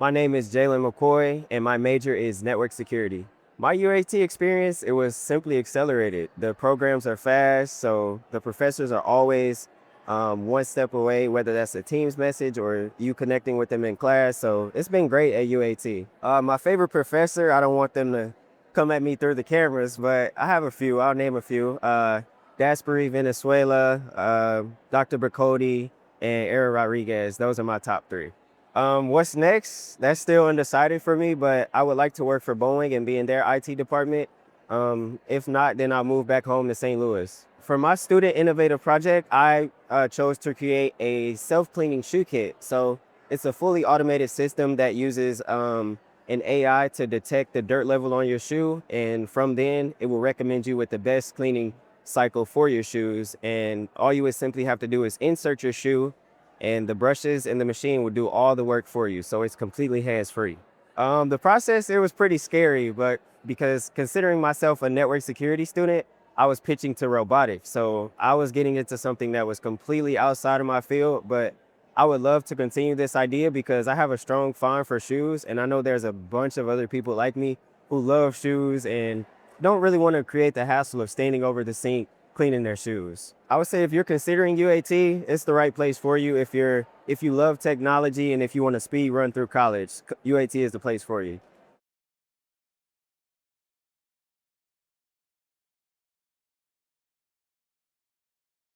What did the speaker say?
My name is Jaylen McCoy, and my major is network security. My UAT experience, it was simply accelerated. The programs are fast, so the professors are always one step away, whether that's a Teams message or you connecting with them in class. So it's been great at UAT. My favorite professor, I don't want them to come at me through the cameras, but I have a few. I'll name a few. Dasperi Venezuela, Dr. Bracody, and Aaron Rodriguez. Those are my top three. What's next? That's still undecided for me, but I would like to work for Boeing and be in their IT department. If not, then I'll move back home to St. Louis. For my student innovative project, I chose to create a self-cleaning shoe kit. So it's a fully automated system that uses an AI to detect the dirt level on your shoe, and from then it will recommend you with the best cleaning cycle for your shoes. And all you would simply have to do is insert your shoe and the brushes and the machine will do all the work for you. So it's completely hands-free. The process, it was pretty scary, but because considering myself a network security student, I was pitching to robotics. So I was getting into something that was completely outside of my field, but I would love to continue this idea because I have a strong fond for shoes. And I know there's a bunch of other people like me who love shoes and don't really want to create the hassle of standing over the sink cleaning their shoes. I would say if you're considering UAT, it's the right place for you. If you love technology and if you want to speed run through college, UAT is the place for you.